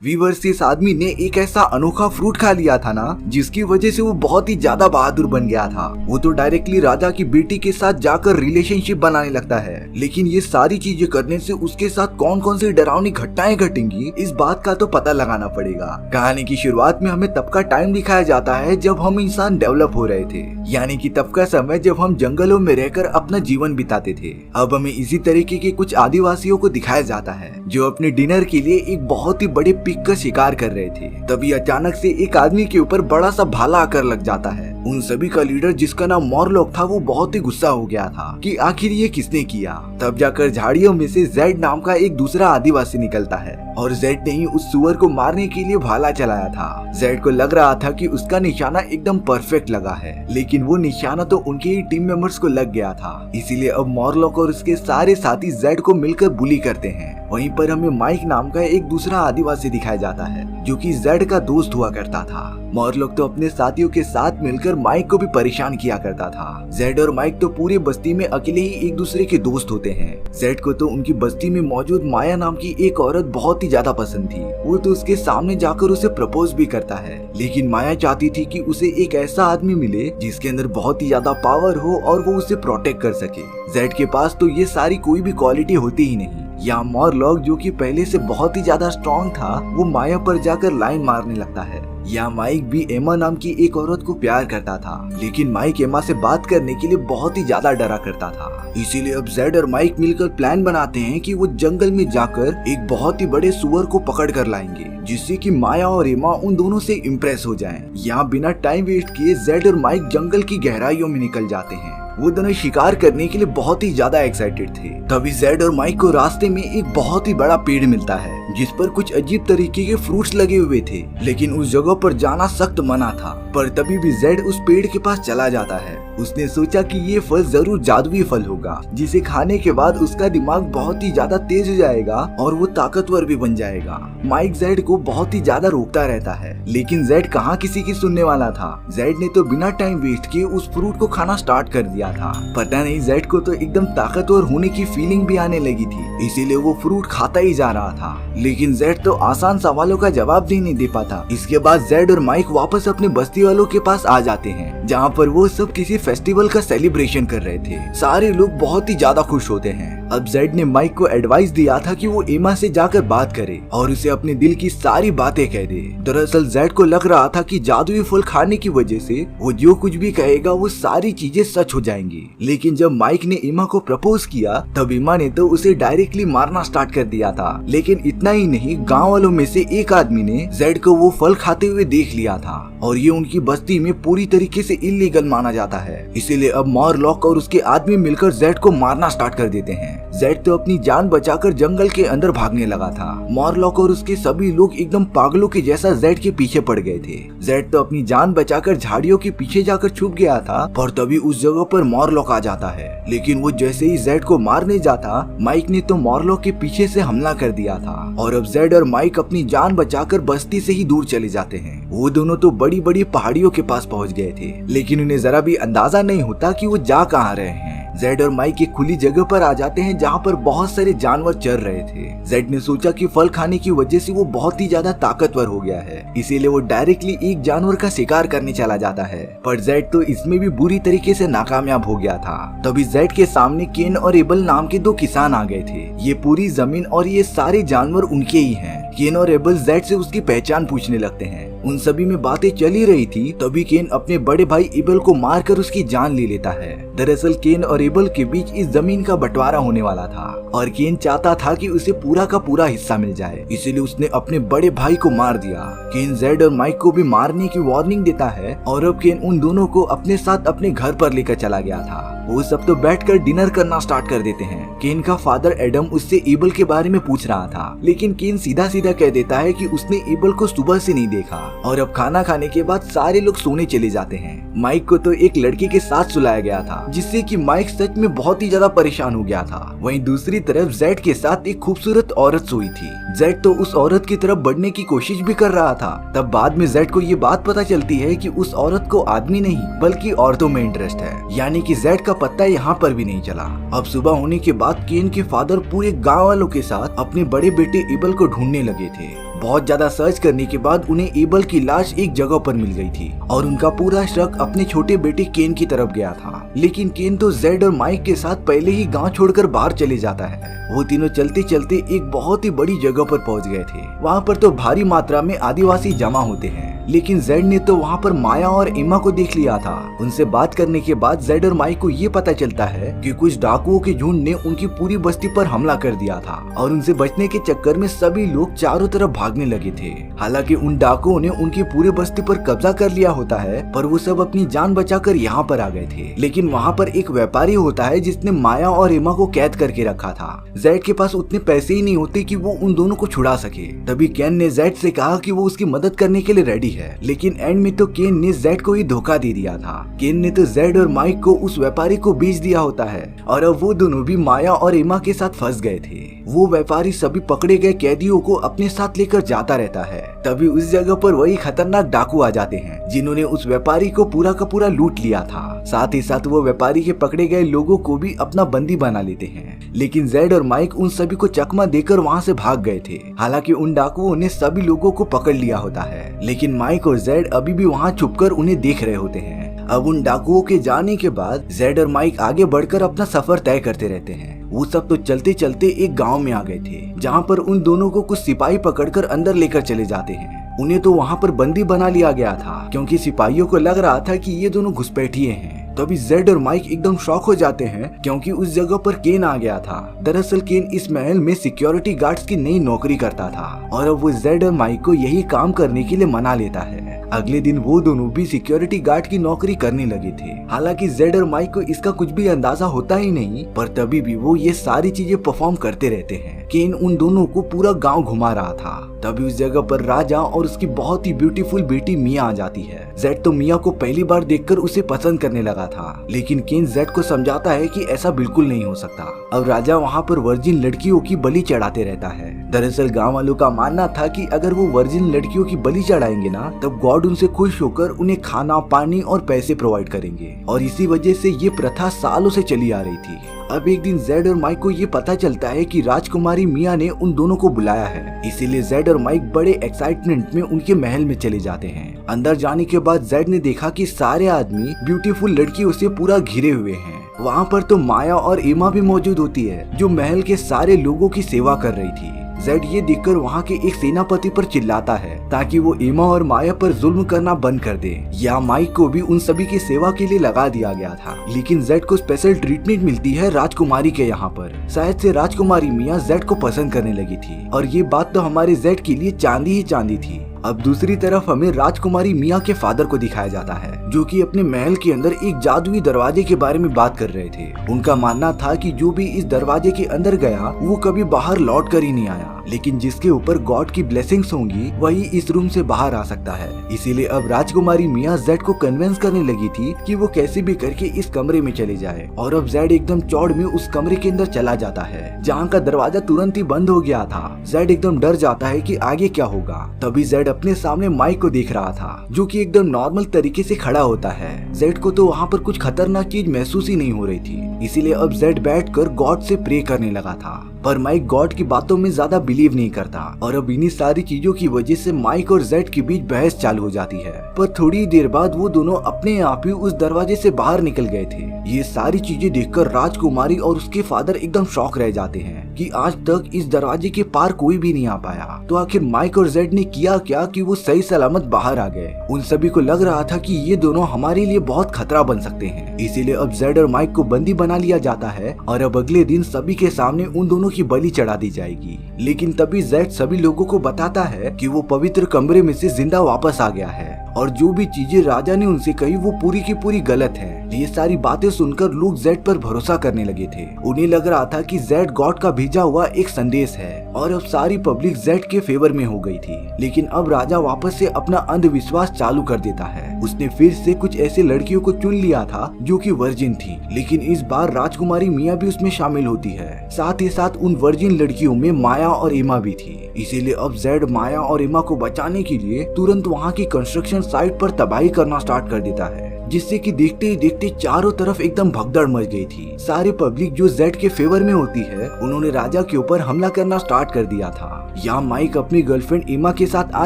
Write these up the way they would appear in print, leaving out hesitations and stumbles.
Viewers, इस आदमी ने एक ऐसा अनोखा फ्रूट खा लिया था ना, जिसकी वजह से वो बहुत ही ज्यादा बहादुर बन गया था। वो तो डायरेक्टली राजा की बेटी के साथ जाकर रिलेशनशिप बनाने लगता है। लेकिन ये सारी चीजें करने से उसके साथ कौन कौन सी डरावनी घटनाएं घटेंगी, इस बात का तो पता लगाना पड़ेगा। कहानी की शुरुआत में हमें तब का टाइम दिखाया जाता है जब हम इंसान डेवलप हो रहे थे, यानी कि तब का समय जब हम जंगलों में रहकर अपना जीवन बिताते थे। अब हमें इसी तरीके के कुछ आदिवासियों को दिखाया जाता है जो अपने डिनर के लिए एक बहुत ही बड़े पिग का शिकार कर रहे थे। तभी अचानक से एक आदमी के ऊपर बड़ा सा भाला आकर लग जाता है। उन सभी का लीडर, जिसका नाम मॉरलॉक था, वो बहुत ही गुस्सा हो गया था कि आखिर ये किसने किया। तब जाकर झाड़ियों में से जेड नाम का एक दूसरा आदिवासी निकलता है और जेड ने ही उस सुअर को मारने के लिए भाला चलाया था। जेड को लग रहा था कि उसका निशाना एकदम परफेक्ट लगा है, लेकिन वो निशाना तो उनके ही टीम मेंबर्स को लग गया था। इसीलिए अब मॉरलॉक और उसके सारे साथी जेड को मिलकर बुली करते हैं। वहीं पर हमें माइक नाम का एक दूसरा आदिवासी दिखाया जाता है जो कि जेड का दोस्त हुआ करता था। मॉरलॉक तो अपने साथियों के साथ मिलकर माइक को भी परेशान किया करता था। जेड और माइक तो पूरी बस्ती में अकेले ही एक दूसरे के दोस्त होते हैं। जेड को तो उनकी बस्ती में मौजूद माया नाम की एक औरत बहुत ही ज्यादा पसंद थी। वो तो उसके सामने जाकर उसे प्रपोज भी करता है, लेकिन माया चाहती थी कि उसे एक ऐसा आदमी मिले जिसके अंदर बहुत ही ज्यादा पावर हो और वो उसे प्रोटेक्ट कर सके। जेड के पास तो ये सारी कोई भी क्वालिटी होती ही नहीं। या मॉरलॉक, जो कि पहले से बहुत ही ज्यादा स्ट्रॉन्ग था, वो माया पर जाकर लाइन मारने लगता है। या माइक भी एमा नाम की एक औरत को प्यार करता था, लेकिन माइक एमा से बात करने के लिए बहुत ही ज्यादा डरा करता था। इसीलिए अब जेड और माइक मिलकर प्लान बनाते हैं कि वो जंगल में जाकर एक बहुत ही बड़े सुअर को पकड़ कर लाएंगे, जिससे कि माया और एमा उन दोनों से इम्प्रेस हो जाएं। यहाँ बिना टाइम वेस्ट किए जेड और माइक जंगल की गहराइयों में निकल जाते हैं। वो दोनों शिकार करने के लिए बहुत ही ज्यादा एक्साइटेड थे। तभी जेड और माइक को रास्ते में एक बहुत ही बड़ा पेड़ मिलता है जिस पर कुछ अजीब तरीके के फ्रूट्स लगे हुए थे, लेकिन उस जगह पर जाना सख्त मना था। पर तभी भी जेड उस पेड़ के पास चला जाता है। उसने सोचा कि ये फल जरूर जादुई फल होगा, जिसे खाने के बाद उसका दिमाग बहुत ही ज्यादा तेज हो जाएगा और वो ताकतवर भी बन जाएगा। माइक जेड को बहुत ही ज्यादा रोकता रहता है, लेकिन जेड कहाँ किसी की सुनने वाला था। जेड ने तो बिना टाइम वेस्ट किए उस फ्रूट को खाना स्टार्ट कर दिया था। पता नहीं जेड को तो एकदम ताकतवर होने की फीलिंग भी आने लगी थी, इसीलिए वो फ्रूट खाता ही जा रहा था। लेकिन जेड तो आसान सवालों का जवाब भी नहीं दे पाता। इसके बाद जेड और माइक वापस अपने बस्ती वालों के पास आ जाते हैं, जहाँ पर वो सब किसी फेस्टिवल का सेलिब्रेशन कर रहे थे। सारे लोग बहुत ही ज्यादा खुश होते हैं। अब जेड ने माइक को एडवाइस दिया था कि वो एमा से जाकर बात करे और उसे अपने दिल की सारी बातें कह दे। दरअसल जेड को लग रहा था कि जादुई फल खाने की वजह से वो जो कुछ भी कहेगा वो सारी चीजें सच हो जाएंगी। लेकिन जब माइक ने एमा को प्रपोज किया, तब एमा ने तो उसे डायरेक्टली मारना स्टार्ट कर दिया था। लेकिन इतना ही नहीं, गाँव वालों में से एक आदमी ने जेड को वो फल खाते हुए देख लिया था और ये उनकी बस्ती में पूरी तरीके से इलीगल माना जाता है। इसीलिए अब मॉरलॉक और उसके आदमी मिलकर जेड को मारना स्टार्ट कर देते हैं। जेड तो अपनी जान बचाकर जंगल के अंदर भागने लगा था। मॉरलॉक और उसके सभी लोग एकदम पागलों के जैसा जेड के पीछे पड़ गए थे। जेड तो अपनी जान बचाकर झाड़ियों के पीछे जाकर छुप गया था, पर तभी उस जगह पर मॉरलॉक आ जाता है। लेकिन वो जैसे ही जेड को मारने जाता, माइक ने तो मॉरलॉक के पीछे से हमला कर दिया था और अब जेड और माइक अपनी जान बचाकर बस्ती से ही दूर चले जाते हैं। वो दोनों तो बड़ी बड़ी पहाड़ियों के पास पहुंच गए थे, लेकिन उन्हें जरा भी अंदाजा नहीं होता कि वो जा कहाँ रहे हैं। जेड और माइक एक खुली जगह पर आ जाते हैं जहाँ पर बहुत सारे जानवर चर रहे थे। जेड ने सोचा कि फल खाने की वजह से वो बहुत ही ज्यादा ताकतवर हो गया है, इसीलिए वो डायरेक्टली एक जानवर का शिकार करने चला जाता है। पर जेड तो इसमें भी बुरी तरीके से नाकामयाब हो गया था। तभी जेड के सामने केन और एबल नाम के दो किसान आ गए थे। ये पूरी जमीन और ये सारे जानवर उनके ही हैं। केन और एबल जेड से उसकी पहचान पूछने लगते हैं। उन सभी में बातें चली रही थी, तभी केन अपने बड़े भाई एबल को मारकर उसकी जान ले लेता है। दरअसल केन और एबल के बीच इस जमीन का बंटवारा होने वाला था और केन चाहता था कि उसे पूरा का पूरा हिस्सा मिल जाए, इसीलिए उसने अपने बड़े भाई को मार दिया। केन जेड और माइक को भी मारने की वार्निंग देता है और अब केन उन दोनों को अपने साथ अपने घर पर लेकर चला गया था। वो सब तो बैठकर डिनर करना स्टार्ट कर देते हैं। केन का फादर एडम उससे एबल के बारे में पूछ रहा था, लेकिन केन सीधा सीधा कह देता है कि उसने एबल को सुबह से नहीं देखा। और अब खाना खाने के बाद सारे लोग सोने चले जाते हैं। माइक को तो एक लड़के के साथ सुलाया गया था, जिससे कि माइक सच में बहुत ही ज्यादा परेशान हो गया था। वहीं दूसरी तरफ जेड के साथ एक खूबसूरत औरत सोई थी। जेड तो उस औरत की तरफ बढ़ने की कोशिश भी कर रहा था। तब बाद में जेड को ये बात पता चलती है कि उस औरत को आदमी नहीं बल्कि औरतों में इंटरेस्ट है, यानी कि जेड का पत्ता यहाँ पर भी नहीं चला। अब सुबह होने के बाद केन के फादर पूरे गाँव वालों के साथ अपने बड़े बेटे एबल को ढूंढने लगे थे। बहुत ज्यादा सर्च करने के बाद उन्हें एबल की लाश एक जगह पर मिल गई थी और उनका पूरा शक अपने छोटे बेटे केन की तरफ गया था। लेकिन केन तो जेड और माइक के साथ पहले ही गांव छोड़कर बाहर चले जाता है। वो तीनों चलते चलते एक बहुत ही बड़ी जगह पर पहुंच गए थे। वहाँ पर तो भारी मात्रा में आदिवासी जमा होते हैं, लेकिन जेड ने तो वहाँ पर माया और एमा को देख लिया था। उनसे बात करने के बाद जेड और माइक को ये पता चलता है कि कुछ डाकुओं के झुंड ने उनकी पूरी बस्ती पर हमला कर दिया था और उनसे बचने के चक्कर में सभी लोग चारों तरफ भागने लगे थे। हालांकि उन डाकुओं ने उनकी पूरी बस्ती पर कब्जा कर लिया होता है, पर वो सब अपनी जान बचाकर यहाँ पर आ गए थे। लेकिन वहाँ पर एक व्यापारी होता है जिसने माया और एमा को कैद करके रखा था। जेड के पास उतने पैसे ही नहीं होते कि वो उन दोनों को छुड़ा सके। तभी केन ने जेड से कहा कि वो उसकी मदद करने के लिए रेडी है, लेकिन एंड में तो केन ने जेड को ही धोखा दे दिया था। केन ने तो जेड और माइक को उस व्यापारी को बेच दिया होता है और अब वो दोनों भी माया और एमा के साथ फंस गए थे। वो व्यापारी सभी पकड़े गए कैदियों को अपने साथ लेकर जाता रहता है। तभी उस जगह पर वही खतरनाक डाकू आ जाते हैं जिन्होंने उस व्यापारी को पूरा का पूरा लूट लिया था। साथ ही साथ वो व्यापारी के पकड़े गए लोगों को भी अपना बंदी बना लेते हैं। लेकिन जेड और माइक उन सभी को चकमा देकर वहाँ से भाग गए थे। हालांकि उन डाकुओं ने सभी लोगों को पकड़ लिया होता है, लेकिन माइक और जेड अभी भी वहाँ छुपकर उन्हें देख रहे होते हैं। अब उन डाकुओं के जाने के बाद जेड और माइक आगे बढ़कर अपना सफर तय करते रहते हैं। वो सब तो चलते चलते एक गांव में आ गए थे जहाँ पर उन दोनों को कुछ सिपाही पकड़कर अंदर लेकर चले जाते हैं। उन्हें तो वहाँ पर बंदी बना लिया गया था क्योंकि सिपाहियों को लग रहा था कि ये दोनों घुसपैठिए हैं। तभी जेड और माइक एकदम शॉक हो जाते हैं क्योंकि उस जगह पर केन आ गया था। दरअसल केन इस महल में सिक्योरिटी गार्ड्स की नई नौकरी करता था और अब वो जेड और माइक को यही काम करने के लिए मना लेता है। अगले दिन वो दोनों भी सिक्योरिटी गार्ड की नौकरी करने लगे थे। हालांकि जेड और माइक को इसका कुछ भी अंदाजा होता ही नहीं, पर तभी भी वो ये सारी चीजें परफॉर्म करते रहते हैं। केन उन दोनों को पूरा गांव घुमा रहा था। तभी उस जगह पर राजा और उसकी बहुत ही ब्यूटीफुल बेटी मिया आ जाती है। जेड तो मिया को पहली बार देखकर उसे पसंद करने लगा था, लेकिन केन जेड को समझाता है कि ऐसा बिल्कुल नहीं हो सकता। अब राजा वहाँ पर वर्जिन लड़कियों की बलि चढ़ाते रहता है। दरअसल गाँव वालों का मानना था कि अगर वो वर्जिन लड़कियों की बलि चढ़ाएंगे ना, तब गॉड उनसे खुश होकर उन्हें खाना, पानी और पैसे प्रोवाइड करेंगे और इसी वजह से ये प्रथा सालों से चली आ रही थी। अब एक दिन जेड और माइक को ये पता चलता है कि राजकुमारी मिया ने उन दोनों को बुलाया है, इसीलिए जेड और माइक बड़े एक्साइटमेंट में उनके महल में चले जाते हैं। अंदर जाने के बाद जेड ने देखा कि सारे आदमी ब्यूटीफुल लड़कियों से पूरा घिरे हुए हैं। वहाँ पर तो माया और एमा भी मौजूद होती है जो महल के सारे लोगों की सेवा कर रही थी। जेड ये देखकर वहाँ के एक सेनापति पर चिल्लाता है ताकि वो एमा और माया पर जुल्म करना बंद कर दे। या माइक को भी उन सभी की सेवा के लिए लगा दिया गया था, लेकिन जेड को स्पेशल ट्रीटमेंट मिलती है राजकुमारी के यहाँ पर। शायद से राजकुमारी मिया जेड को पसंद करने लगी थी और ये बात तो हमारे जेड के लिए चांदी ही चांदी थी। अब दूसरी तरफ हमें राजकुमारी मिया के फादर को दिखाया जाता है जो कि अपने महल के अंदर एक जादुई दरवाजे के बारे में बात कर रहे थे। उनका मानना था कि जो भी इस दरवाजे के अंदर गया वो कभी बाहर लौट कर ही नहीं आया, लेकिन जिसके ऊपर गॉड की ब्लेसिंग्स होंगी वही इस रूम से बाहर आ सकता है। इसीलिए अब राजकुमारी मिया जेड को कन्विंस करने लगी थी कि वो कैसे भी करके इस कमरे में चले जाए और अब जेड एकदम चौड़ में उस कमरे के अंदर चला जाता है जहाँ का दरवाजा तुरंत ही बंद हो गया था। जेड एकदम डर जाता है कि आगे क्या होगा। तभी जेड अपने सामने माइक को देख रहा था जो कि एकदम नॉर्मल तरीके से खड़ा होता है। जेड को तो वहाँ पर कुछ खतरनाक चीज महसूस ही नहीं हो रही थी, इसीलिए अब जेड बैठकर गॉड से प्रे करने लगा था। पर माइक गॉड की बातों में ज्यादा बिलीव नहीं करता और अब इन्हीं सारी चीजों की वजह से माइक और जेड के बीच बहस चालू हो जाती है। पर थोड़ी देर बाद वो दोनों अपने आप ही उस दरवाजे से बाहर निकल गए थे। ये सारी चीजें देखकर राजकुमारी और उसके फादर एकदम शॉक रह जाते हैं कि आज तक इस दरवाजे के पार कोई भी नहीं आ पाया। तो आखिर माइक और जेड ने किया क्या कि वो सही सलामत बाहर आ गए। उन सभी को लग रहा था कि ये दोनों हमारे लिए बहुत खतरा बन सकते हैं, इसीलिए अब जेड और माइक को बंदी बना लिया जाता है और अब अगले दिन सभी के सामने उन दोनों की बलि चढ़ा दी जाएगी। लेकिन तभी जेड सभी लोगों को बताता है कि वो पवित्र कमरे में से जिंदा वापस आ गया है और जो भी चीजें राजा ने उनसे कही वो पूरी की पूरी गलत है। ये सारी बातें सुनकर लोग जेड पर भरोसा करने लगे थे। उन्हें लग रहा था कि जेड गॉड का भेजा हुआ एक संदेश है और अब सारी पब्लिक जेड के फेवर में हो गई थी। लेकिन अब राजा वापस से अपना अंधविश्वास चालू कर देता है। उसने फिर से कुछ ऐसे लड़कियों को चुन लिया था जो कि वर्जिन थी, लेकिन इस बार राजकुमारी मिया भी उसमें शामिल होती है। साथ ही साथ उन वर्जिन लड़कियों में माया और एमा भी थी। इसीलिए अब जेड माया और एमा को बचाने के लिए तुरंत वहाँ की कंस्ट्रक्शन साइट पर तबाही करना स्टार्ट कर देता है, जिससे कि देखते ही देखते चारों तरफ एकदम भगदड़ मच गई थी। सारी पब्लिक जो जेड के फेवर में होती है उन्होंने राजा के ऊपर हमला करना स्टार्ट कर दिया था। यहाँ माइक अपनी गर्लफ्रेंड एमा के साथ आ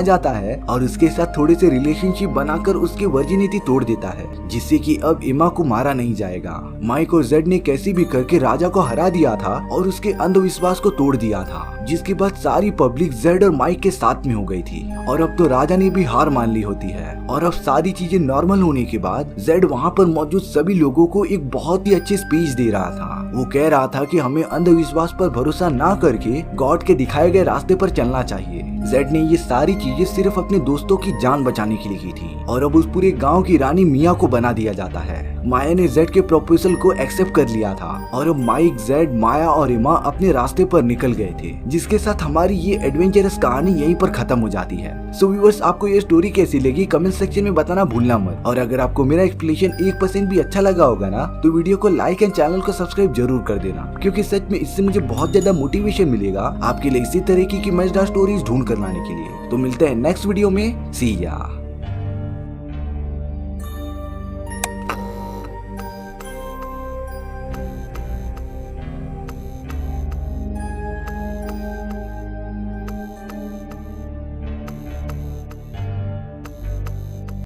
जाता है और उसके साथ थोड़े से रिलेशनशिप बनाकर उसकी वर्जिनिटी तोड़ देता है, जिससे कि अब एमा को मारा नहीं जाएगा। माइक और जेड ने कैसे भी करके राजा को हरा दिया था और उसके अंधविश्वास को तोड़ दिया था, जिसके बाद सारी पब्लिक जेड और माइक के साथ में हो गई थी और अब तो राजा ने भी हार मान ली होती है। और अब सारी चीजें नॉर्मल होने के बाद जेड वहाँ पर मौजूद सभी लोगों को एक बहुत ही अच्छी स्पीच दे रहा था। वो कह रहा था कि हमें अंधविश्वास पर भरोसा ना करके गॉड के दिखाए गए रास्ते पर चलना चाहिए। जेड ने ये सारी चीजें सिर्फ अपने दोस्तों की जान बचाने के लिए की थी और अब उस पूरे गांव की रानी मिया को बना दिया जाता है। माया ने जेड के प्रपोजल को एक्सेप्ट कर लिया था और अब माइक, जेड, माया और एमा अपने रास्ते पर निकल गए थे, जिसके साथ हमारी ये एडवेंचरस कहानी यहीं पर खत्म हो जाती है। सो व्यूअर्स, आपको ये स्टोरी कैसी लगी कमेंट सेक्शन में बताना भूलना मत। और अगर आपको मेरा एक्सप्लेनेशन 1% भी अच्छा लगा होगा ना, तो वीडियो को लाइक एंड चैनल को सब्सक्राइब जरूर कर देना, क्योंकि सच में इससे मुझे बहुत ज्यादा मोटिवेशन मिलेगा आपके लिए इसी तरीके की मजेदार स्टोरीज ढूंढ कर लाने के लिए। तो मिलते हैं नेक्स्ट वीडियो में, सी या।